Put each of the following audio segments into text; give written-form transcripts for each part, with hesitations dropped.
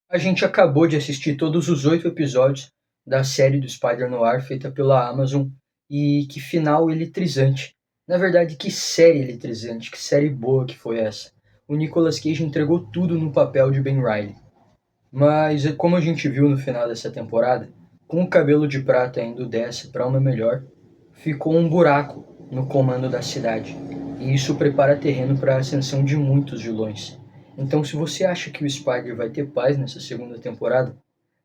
A gente acabou de assistir todos os 8 episódios da série do Spider-Noir feita pela Amazon e que final eletrizante. Na verdade, que série eletrizante, que série boa que foi essa. O Nicolas Cage entregou tudo no papel de Ben Reilly. Mas como a gente viu no final dessa temporada, com o Cabelo de Prata indo dessa para uma melhor, ficou um buraco no comando da cidade. E isso prepara terreno para a ascensão de muitos vilões. Então, se você acha que o Spider vai ter paz nessa segunda temporada,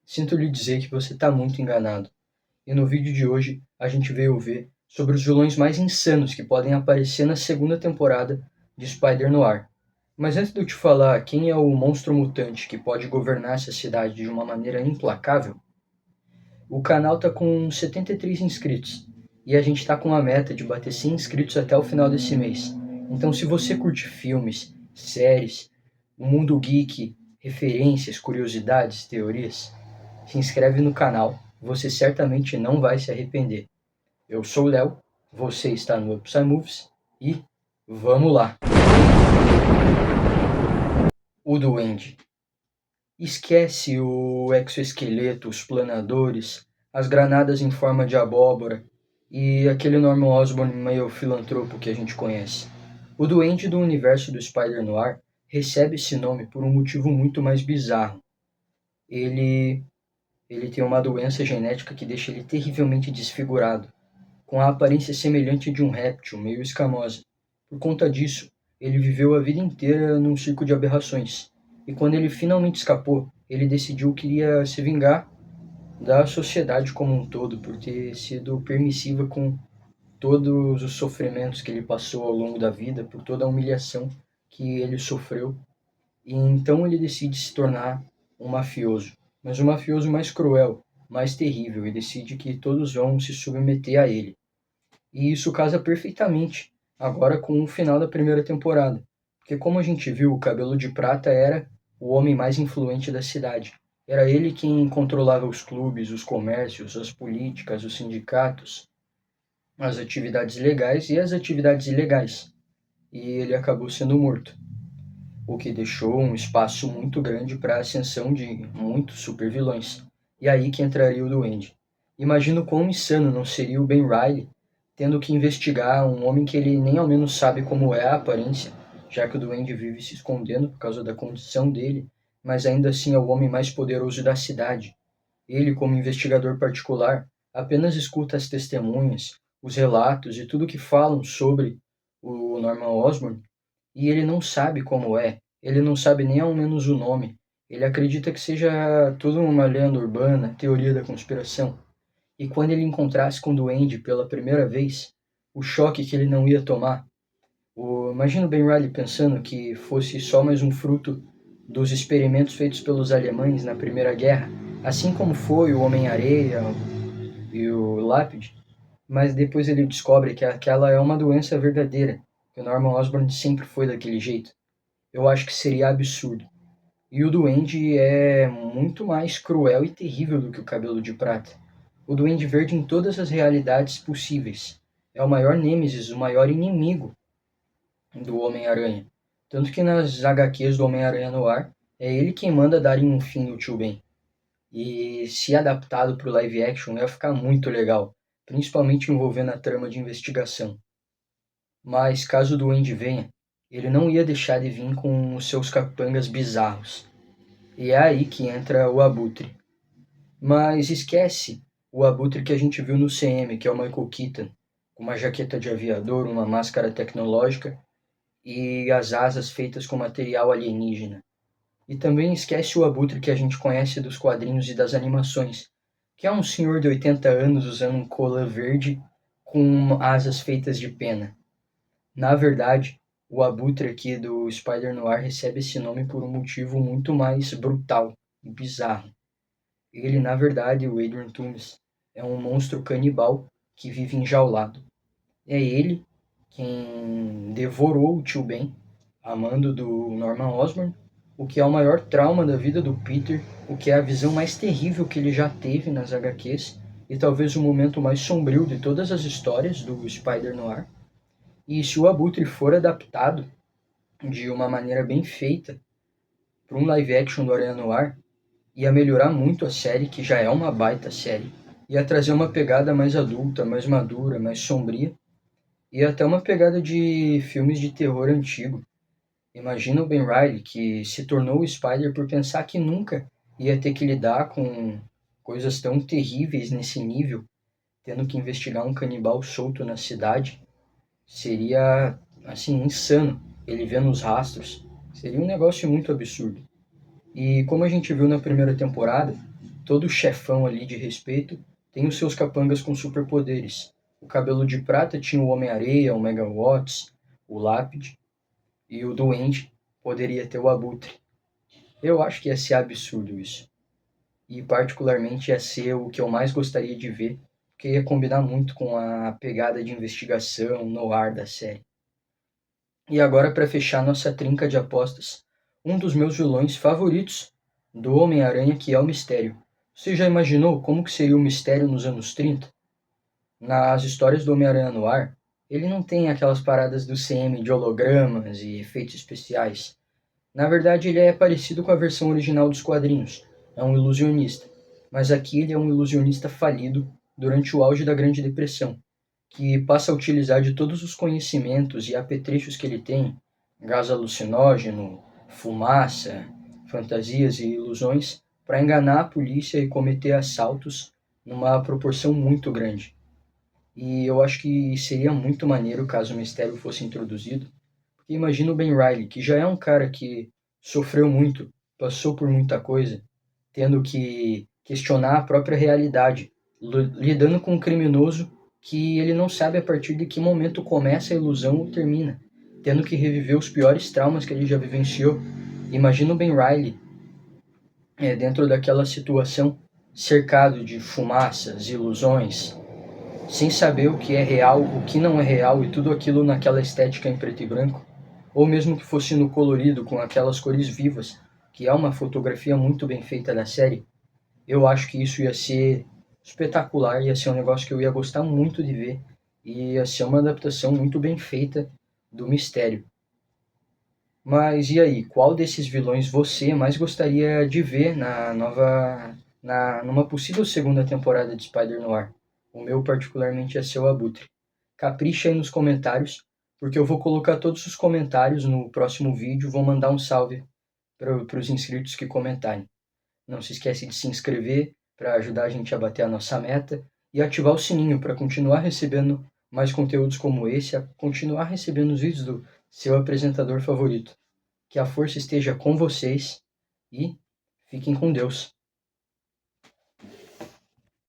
sinto lhe dizer que você está muito enganado. E no vídeo de hoje, a gente veio ver sobre os vilões mais insanos que podem aparecer na segunda temporada de Spider-Noir. Mas antes de eu te falar quem é o monstro mutante que pode governar essa cidade de uma maneira implacável, o canal tá com 73 inscritos e a gente tá com a meta de bater 100 inscritos até o final desse mês. Então, se você curte filmes, séries, o mundo geek, referências, curiosidades, teorias, se inscreve no canal, você certamente não vai se arrepender. Eu sou o Léo, você está no Upside Movies e vamos lá! O Duende. Esquece o exoesqueleto, os planadores, as granadas em forma de abóbora e aquele Norman Osborn meio filantropo que a gente conhece. O Duende do universo do Spider-Noir recebe esse nome por um motivo muito mais bizarro. Ele, ele tem uma doença genética que deixa ele terrivelmente desfigurado, com a aparência semelhante de um réptil, meio escamosa. Por conta disso, ele viveu a vida inteira num circo de aberrações. E quando ele finalmente escapou, ele decidiu que iria se vingar da sociedade como um todo por ter sido permissiva com todos os sofrimentos que ele passou ao longo da vida, por toda a humilhação que ele sofreu. E então ele decide se tornar um mafioso, mas um mafioso mais cruel, mais terrível, e decide que todos vão se submeter a ele. E isso casa perfeitamente agora com o final da primeira temporada. Porque como a gente viu, o Cabelo de Prata era o homem mais influente da cidade. Era ele quem controlava os clubes, os comércios, as políticas, os sindicatos, as atividades legais e as atividades ilegais. E ele acabou sendo morto, o que deixou um espaço muito grande para a ascensão de muitos supervilões. E aí que entraria o Duende. Imagino quão insano não seria o Ben Reilly tendo que investigar um homem que ele nem ao menos sabe como é a aparência, já que o Duende vive se escondendo por causa da condição dele, mas ainda assim é o homem mais poderoso da cidade. Ele, como investigador particular, apenas escuta as testemunhas, os relatos e tudo que falam sobre o Norman Osborn, e ele não sabe como é, ele não sabe nem ao menos o nome. Ele acredita que seja tudo uma lenda urbana, teoria da conspiração. E quando ele encontrasse com o Duende pela primeira vez, o choque que ele não ia tomar. Imagina o Ben Reilly pensando que fosse só mais um fruto dos experimentos feitos pelos alemães na Primeira Guerra, assim como foi o Homem-Areia e o Lápide, mas depois ele descobre que aquela é uma doença verdadeira, que o Norman Osborn sempre foi daquele jeito. Eu acho que seria absurdo. E o Duende é muito mais cruel e terrível do que o Cabelo de Prata. O Duende Verde em todas as realidades possíveis. É o maior nêmesis, o maior inimigo do Homem-Aranha. Tanto que nas HQs do Homem-Aranha no ar, é ele quem manda darem um fim no Tio Ben. E se adaptado para o live action ia ficar muito legal, principalmente envolvendo a trama de investigação. Mas caso o Duende venha, ele não ia deixar de vir com os seus capangas bizarros. E é aí que entra o Abutre. Mas esquece o Abutre que a gente viu no CM, que é o Michael Keaton, com uma jaqueta de aviador, uma máscara tecnológica e as asas feitas com material alienígena. E também esquece o Abutre que a gente conhece dos quadrinhos e das animações, que é um senhor de 80 anos usando um colã verde com asas feitas de pena. Na verdade, o Abutre aqui do Spider-Noir recebe esse nome por um motivo muito mais brutal e bizarro. Ele, na verdade, o Adrian Toomes, é um monstro canibal que vive enjaulado. É ele quem devorou o Tio Ben, a mando do Norman Osborn, o que é o maior trauma da vida do Peter, o que é a visão mais terrível que ele já teve nas HQs e talvez o momento mais sombrio de todas as histórias do Spider-Noir. E se o Abutre for adaptado de uma maneira bem feita para um live action do Aranha Noir, ia melhorar muito a série, que já é uma baita série, ia trazer uma pegada mais adulta, mais madura, mais sombria, e até uma pegada de filmes de terror antigo. Imagina o Ben Reilly, que se tornou o Spider por pensar que nunca ia ter que lidar com coisas tão terríveis nesse nível, tendo que investigar um canibal solto na cidade. Seria, assim, insano ele vendo os rastros. Seria um negócio muito absurdo. E como a gente viu na primeira temporada, todo chefão ali de respeito tem os seus capangas com superpoderes. O Cabelo de Prata tinha o Homem-Areia, o Megawatts, o Lápide, e o Duende poderia ter o Abutre. Eu acho que ia ser absurdo isso. E particularmente ia ser o que eu mais gostaria de ver, porque ia combinar muito com a pegada de investigação no ar da série. E agora, para fechar nossa trinca de apostas, um dos meus vilões favoritos do Homem-Aranha, que é o Mistério. Você já imaginou como que seria o Mistério nos anos 30? Nas histórias do Homem-Aranha no ar, ele não tem aquelas paradas do CM de hologramas e efeitos especiais. Na verdade, ele é parecido com a versão original dos quadrinhos. É um ilusionista. Mas aqui ele é um ilusionista falido durante o auge da Grande Depressão, que passa a utilizar de todos os conhecimentos e apetrechos que ele tem, gás alucinógeno, fumaça, fantasias e ilusões, para enganar a polícia e cometer assaltos numa proporção muito grande. E eu acho que seria muito maneiro caso o mistério fosse introduzido, porque imagina o Ben Reilly, que já é um cara que sofreu muito, passou por muita coisa, tendo que questionar a própria realidade, lidando com um criminoso que ele não sabe a partir de que momento começa a ilusão ou termina, tendo que reviver os piores traumas que ele já vivenciou. Imagina o Ben Reilly dentro daquela situação, cercado de fumaças, ilusões, sem saber o que é real, o que não é real e tudo aquilo naquela estética em preto e branco, ou mesmo que fosse no colorido com aquelas cores vivas, que é uma fotografia muito bem feita da série. Eu acho que isso ia ser espetacular, ia ser um negócio que eu ia gostar muito de ver, e ia ser uma adaptação muito bem feita do mistério. Mas e aí, qual desses vilões você mais gostaria de ver numa possível segunda temporada de Spider-Noir? O meu particularmente é seu Abutre. Capricha aí nos comentários, porque eu vou colocar todos os comentários no próximo vídeo, vou mandar um salve para os inscritos que comentarem. Não se esquece de se inscrever para ajudar a gente a bater a nossa meta e ativar o sininho para continuar recebendo mais conteúdos como esse, a continuar recebendo os vídeos do seu apresentador favorito. Que a força esteja com vocês e fiquem com Deus.